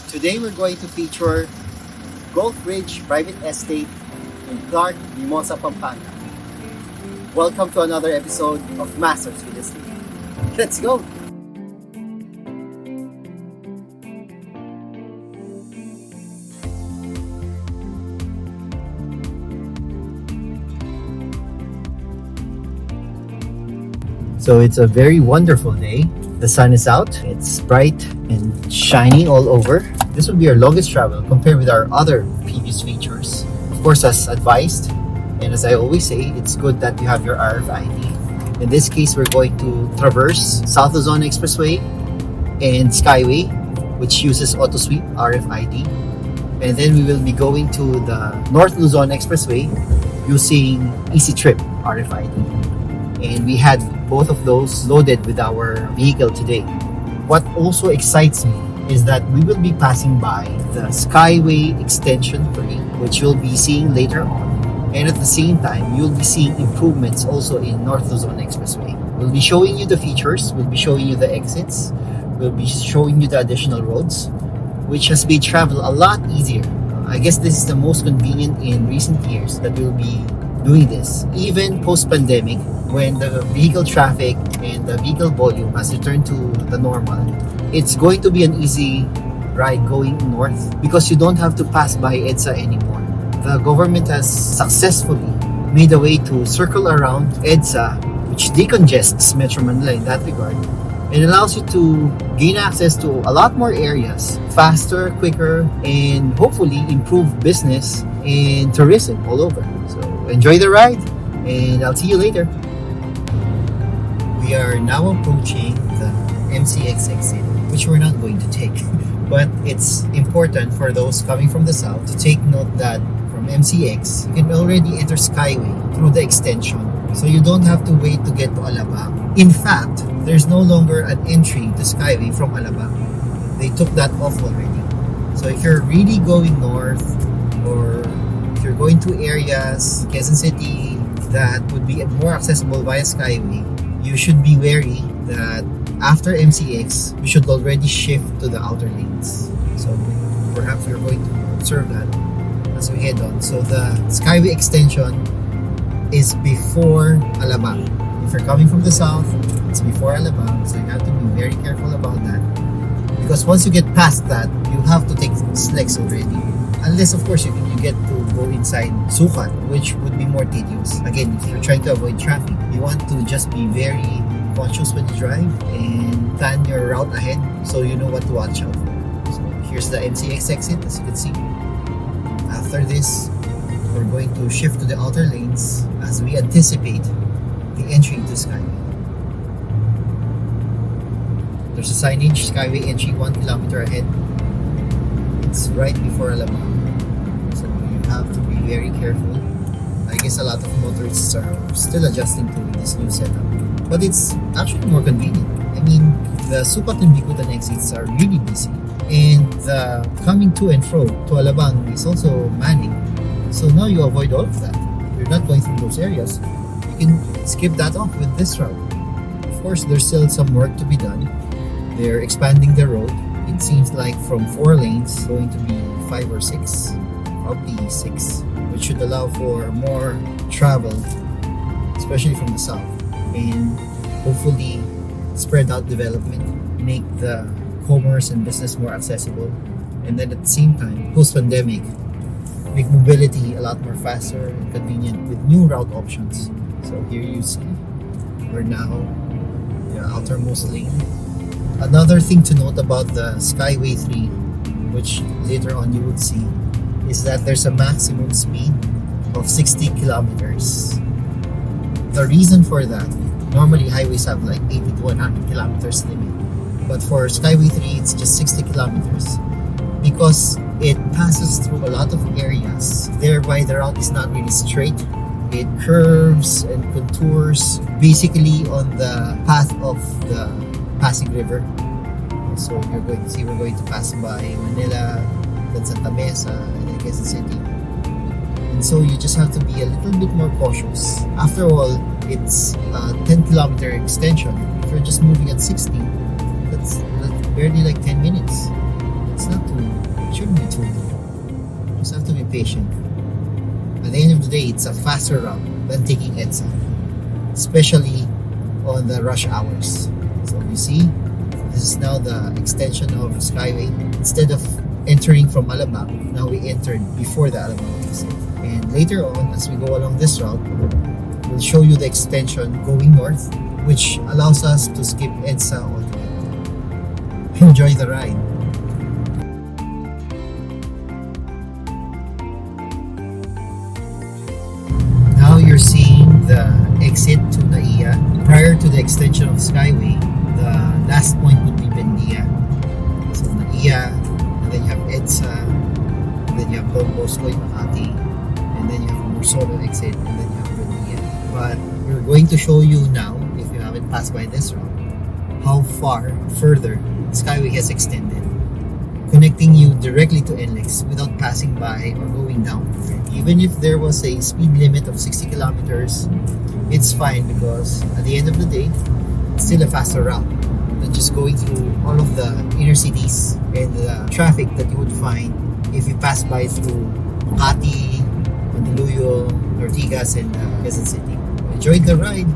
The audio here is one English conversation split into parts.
Today we're going to feature Gulf Ridge Private Estate in Clark, Mimosa, Pampanga. Welcome to another episode of Masters Real Estate. Let's go! So it's a very wonderful day. The sun is out, it's bright and shiny all over. This will be our longest travel compared with our other previous features. Of course, as advised, and as I always say, it's good that you have your RFID. In this case, we're going to traverse South Luzon Expressway and Skyway, which uses AutoSweep RFID. And then we will be going to the North Luzon Expressway using EasyTrip RFID. And we had both of those loaded with our vehicle today. What also excites me is that we will be passing by the Skyway Extension 3, which you'll be seeing later on. And at the same time, you'll be seeing improvements also in North Luzon Expressway. We'll be showing you the features, we'll be showing you the exits, we'll be showing you the additional roads, which has made travel a lot easier. I guess this is the most convenient in recent years that we'll be doing this. Even post-pandemic, when the vehicle traffic and the vehicle volume has returned to the normal, it's going to be an easy ride going north because you don't have to pass by EDSA anymore. The government has successfully made a way to circle around EDSA, which decongests Metro Manila in that regard. It allows you to gain access to a lot more areas faster, quicker, and hopefully improve business and tourism all over. So enjoy the ride, and I'll see you later. We are now approaching the MCX exit, which we're not going to take. But it's important for those coming from the south to take note that from MCX, you can already enter Skyway through the extension. So you don't have to wait to get to Alabang. In fact, there's no longer an entry to Skyway from Alabang. They took that off already. So if you're really going north, or if you're going to areas, Quezon City, that would be more accessible via Skyway, you should be wary that after MCX, we should already shift to the outer lanes. So perhaps we're going to observe that as we head on. So the Skyway extension is before Alabang. If you're coming from the south, it's before Alabang, so you have to be very careful about that. Because once you get past that, you have to take SLEX already. Unless, of course, you get to go inside Sukat, which would be more tedious. Again, if you're trying to avoid traffic, you want to just be very conscious when you drive and plan your route ahead so you know what to watch out for. So here's the MCX exit, as you can see. After this, we're going to shift to the outer lanes as we anticipate the entry into Skyway. There's a signage, Skyway entry 1 kilometer ahead. It's right before Alabang, so you have to be very careful. I guess a lot of motorists are still adjusting to this new setup, but it's actually more convenient. I mean, the Sukat and Bicutan exits are really busy, and the coming to and fro to Alabang is also manning. So now you avoid all of that. You're not going through those areas. You can skip that off with this route. Of course, there's still some work to be done. They're expanding the road. It seems like from 4 lanes going to be 5 or 6, probably 6, which should allow for more travel, especially from the south, and hopefully spread out development, make the commerce and business more accessible, and then at the same time, post-pandemic, make mobility a lot more faster and convenient with new route options. So here you see, we're now the outermost lane. Another thing to note about the Skyway 3, which later on you would see, is that there's a maximum speed of 60 kilometers. The reason for that, normally highways have like 80 to 100 kilometers limit, but for Skyway 3 it's just 60 kilometers because it passes through a lot of areas. Thereby the route is not really straight. It curves and contours basically on the path of the Pasig River. So you're going to see we're going to pass by Manila, then Santa Mesa, and then Quezon City. And so you just have to be a little bit more cautious. After all, it's a 10 kilometer extension. If you're just moving at 60, that's barely like 10 minutes. It's not too shouldn't be too long. Just have to be patient. At the end of the day, it's a faster route than taking EDSA, especially on the rush hours. So you see, this is now the extension of Skyway. Instead of entering from Alabang, now we entered before the Alabang exit. And later on, as we go along this route, we'll show you the extension going north, which allows us to skip EDSA altogether. Enjoy the ride. Now you're seeing the exit to Naiya. Prior to the extension of Skyway, the last point would be Bendia. So Naiya, and then you have EDSA, and then you have Don Bosco in Makati, and then you have Mursolo exit, and then you have Bendia. But we're going to show you now, if you haven't passed by this route, how far further Skyway has extended, connecting you directly to NLEX without passing by or going down. Even if there was a speed limit of 60 kilometers, it's fine because at the end of the day, it's still a faster route than just going through all of the inner cities and the traffic that you would find if you pass by through Makati, Mandaluyong, Ortigas, and Quezon City. Enjoyed the ride.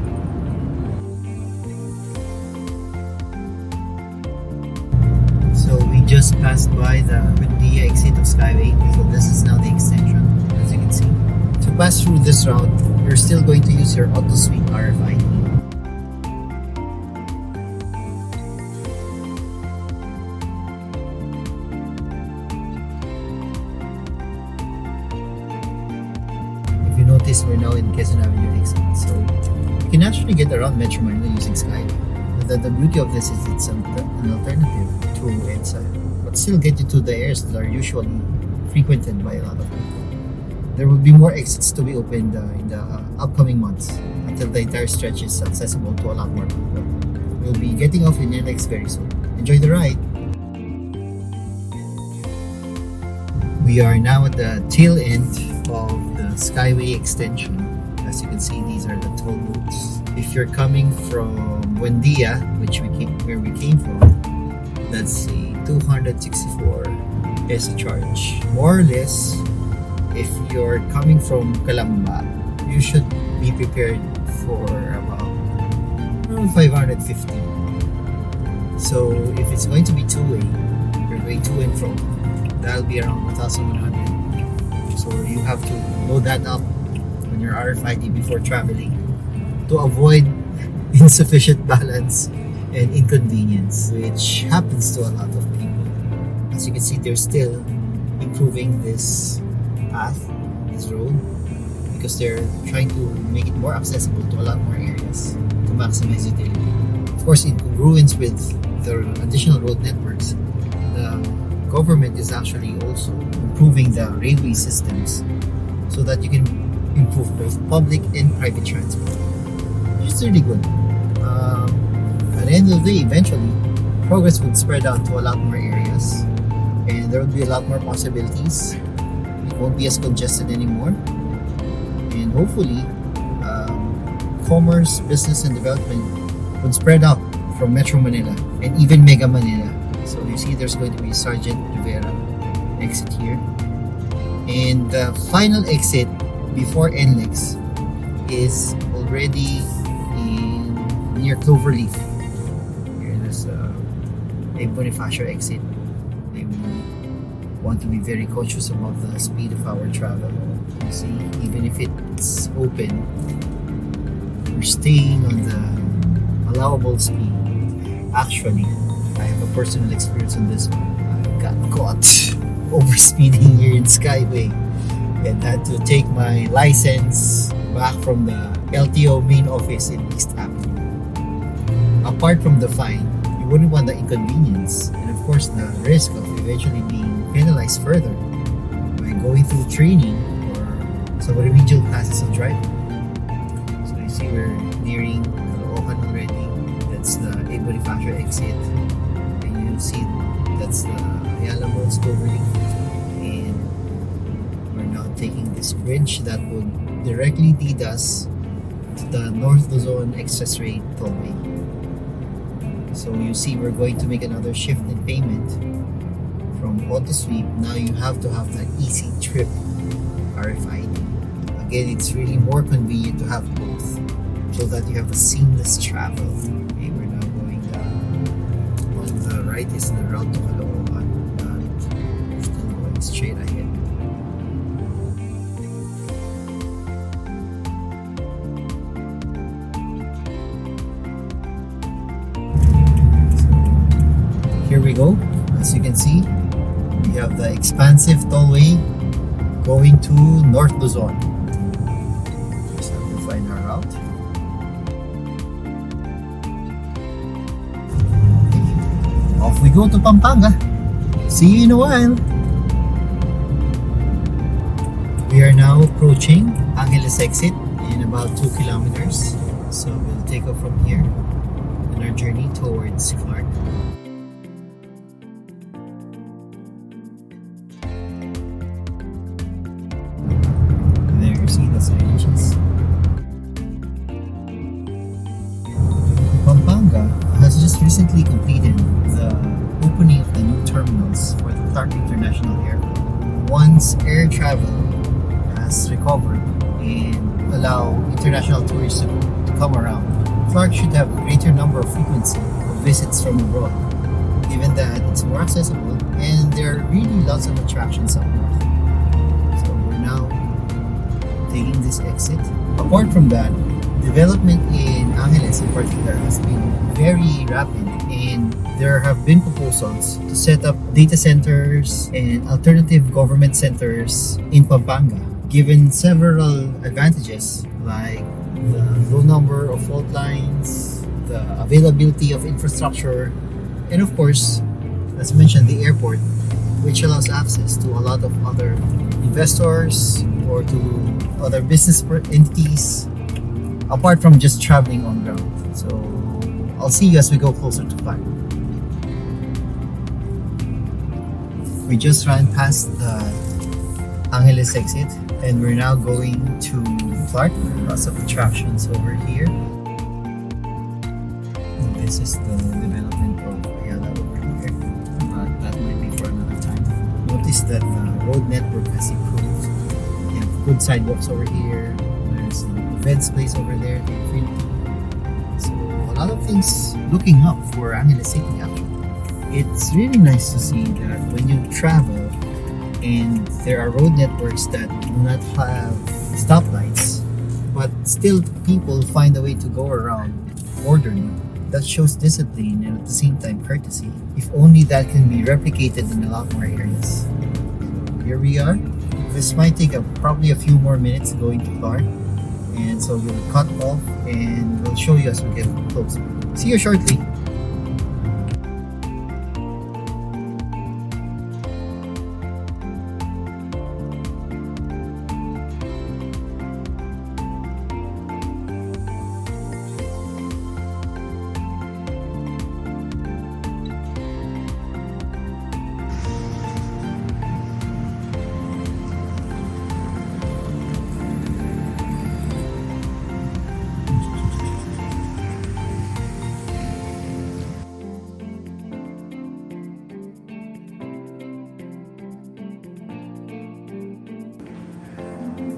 So we just passed by the Bendia exit of Skyway, so this is now the extension, as you can see. To pass through this route, you're still going to use your AutoSweet RFID. If you notice, we're now in Quezon Avenue exit, so you can actually get around Metro Manila using Skyway. The beauty of this is it's an alternative to EDSA, but still get you to the areas that are usually frequented by a lot of people. There will be more exits to be opened in the upcoming months until the entire stretch is accessible to a lot more people. We'll be getting off in NLEX very soon. Enjoy the ride! We are now at the tail end of the Skyway extension. As you can see, these are the toll booths. If you're coming from Buendia, where we came from, that's a 264 peso charge. More or less, if you're coming from Calamba, you should be prepared for around 550. So if it's going to be two-way, you're going to and from, that'll be around 1,100. So you have to load that up on your RFID before traveling to avoid insufficient balance and inconvenience, which happens to a lot of people. As you can see, they're still improving this path, this road, because they're trying to make it more accessible to a lot more areas to maximize utility. Of course, in congruence with the additional road networks, the government is actually also improving the railway systems so that you can improve both public and private transport. It's really good. At the end of the day, eventually, progress would spread out to a lot more areas, and there would be a lot more possibilities. It won't be as congested anymore, and hopefully, commerce, business, and development would spread out from Metro Manila and even Mega Manila. So you see, there's going to be Sergeant Rivera exit here, and the final exit before NLEX is already near Cloverleaf. Here, there's a Bonifacio exit. We want to be very conscious about the speed of our travel. You see, even if it's open, we're staying on the allowable speed. Actually, I have a personal experience on this one. I got caught overspeeding here in Skyway and had to take my license back from the LTO main office in East Avenue. Apart from the fine, you wouldn't want the inconvenience and of course the risk of eventually being penalized further by going through training or some remedial classes of driving. So you see we're nearing Caloocan already. That's the A. Bonifacio exit. And you see that's the Ayala Malls Cloverleaf. And we're now taking this bridge that would directly lead us to the North Luzon Excess Rate Tollway. So you see we're going to make another shift in payment from from auto sweep, now you have to have that easy trip RFID. Again, it's really more convenient to have both so that you have a seamless travel. Okay, we're now going down. On the right is the route to Caloocan. Still going straight ahead. Here we go. As you can see, we have the expansive tollway going to North Luzon. Just have to find our route. Off we go to Pampanga. See you in a while. We are now approaching Angeles exit in about 2 kilometers. So we'll take off from here in our journey towards Clark. There you see the signages. Pampanga has just recently completed the opening of the new terminals for the Clark International Airport. Once air travel has recovered and allow international tourists to come around, Clark should have a greater number of frequency of visits from abroad, given that it's more accessible and there are really lots of attractions up north. So we're now taking this exit. Apart from that, development in Angeles in particular has been very rapid, and there have been proposals to set up data centers and alternative government centers in Pampanga, given several advantages like the low number of fault lines, the availability of infrastructure, and of course, as mentioned, the airport, which allows access to a lot of other investors or to other business entities apart from just traveling on ground. So I'll see you as we go closer to Clark. We just ran past the Angeles exit and we're now going to Clark. Lots of attractions over here. And this is the development of Ayala over here, but that might be for another time. Notice that the road network has improved. We have good sidewalks over here. There's an events place over there, the Infinity. So a lot of things looking up for Angeles City actually. It's really nice to see that when you travel and there are road networks that do not have stoplights, but still people find a way to go around orderly. That shows discipline and at the same time courtesy. If only that can be replicated in a lot more areas. So here we are. This might take probably a few more minutes going to Clark, and so we'll cut off and we'll show you as we get closer. See you shortly.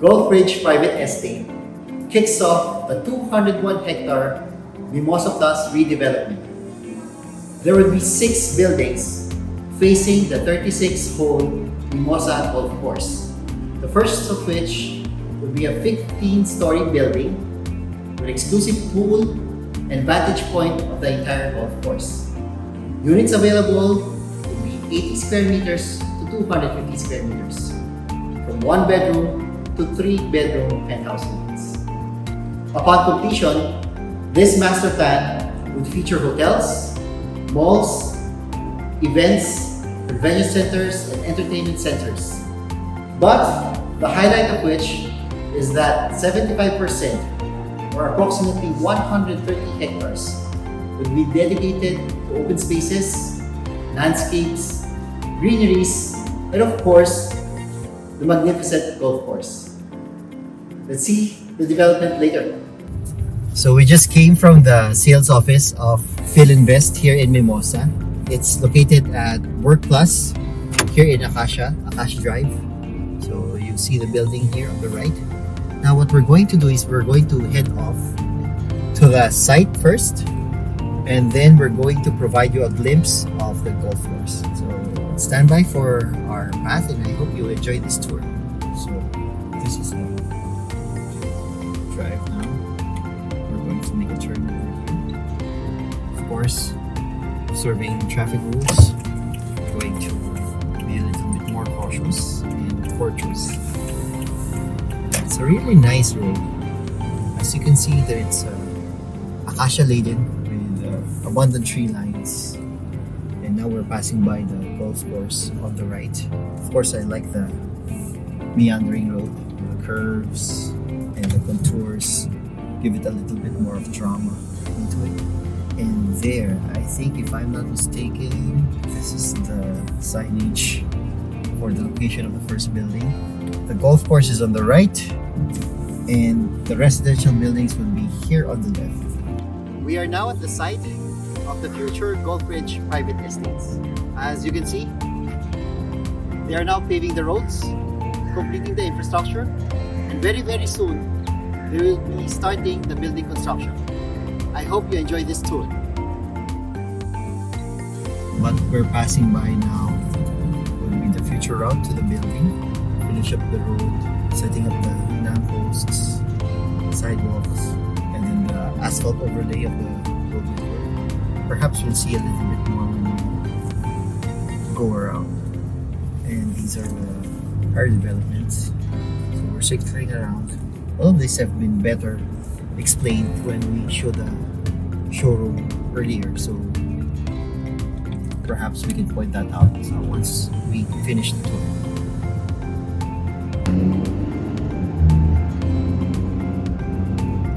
Gulf Ridge Private Estate kicks off a 201-hectare Mimosa Plus redevelopment. There will be 6 buildings facing the 36-hole Mimosa Golf Course. The first of which will be a 15-story building with exclusive pool and vantage point of the entire golf course. Units available will be 80 square meters to 250 square meters, from 1 bedroom to 3-bedroom penthouse units. Upon completion, this master plan would feature hotels, malls, events, convention centers, and entertainment centers. But the highlight of which is that 75% or approximately 130 hectares will be dedicated to open spaces, landscapes, greeneries, and of course, the magnificent golf course. Let's see the development later. So we just came from the sales office of Philinvest here in Mimosa. It's located at Work Plus here in Acacia Drive. So you see the building here on the right. Now what we're going to do is we're going to head off to the site first, and then we're going to provide you a glimpse of the golf course. So stand by for our path, and I hope you enjoy this tour. So this is the drive now. We're going to make a turn over here. Of course, observing traffic rules. We're going to be a little bit more cautious and courteous. It's a really nice road. As you can see, that it's acacia laden with abundant tree lines. And now we're passing by the golf course on the right. Of course, I like the meandering road, the curves and the contours give it a little bit more of drama into it. And there, I think if I'm not mistaken, this is the signage for the location of the first building. The golf course is on the right, and the residential buildings will be here on the left. We are now at the site of the future Golfridge Private Estates. As you can see, they are now paving the roads, completing the infrastructure, and very soon they will be starting the building construction. I hope you enjoy this tour. What we're passing by now will be the future route to the building. Finish up the road, setting up the lampposts, sidewalks, and then the asphalt overlay of the road network. Perhaps we'll see a little bit more when we go around. And these are our developments. So we're circling around. All of these have been better explained when we showed the showroom earlier, so perhaps we can point that out once we finish the tour.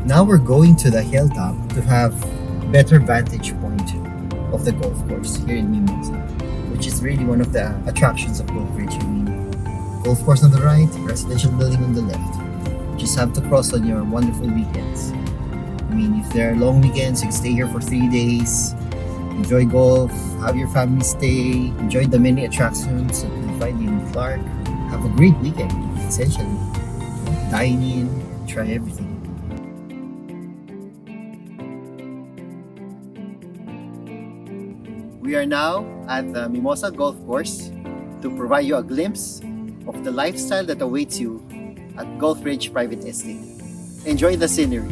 Now we're going to the hilltop to have better vantage point of the golf course here in Mimosa, which is really one of the attractions of Golfridge. I mean, golf course on the right, residential building on the left. Just have to cross on your wonderful weekends. I mean, if there are long weekends, you can stay here for 3 days, enjoy golf, have your family stay, enjoy the many attractions that you find in Clark. Have a great weekend, essentially. Dine in, try everything. We are now at the Mimosa Golf Course to provide you a glimpse of the lifestyle that awaits you at Golfridge Private Estate. Enjoy the scenery.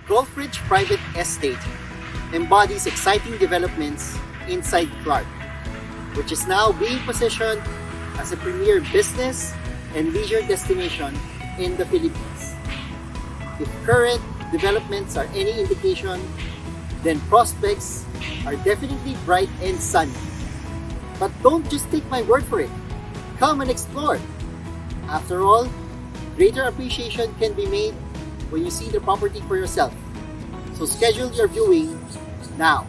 Golfridge Private Estate embodies exciting developments inside Clark, which is now being positioned as a premier business and leisure destination in the Philippines. If current developments are any indication, then prospects are definitely bright and sunny. But don't just take my word for it. Come and explore. After all, greater appreciation can be made when you see the property for yourself. So schedule your viewing now.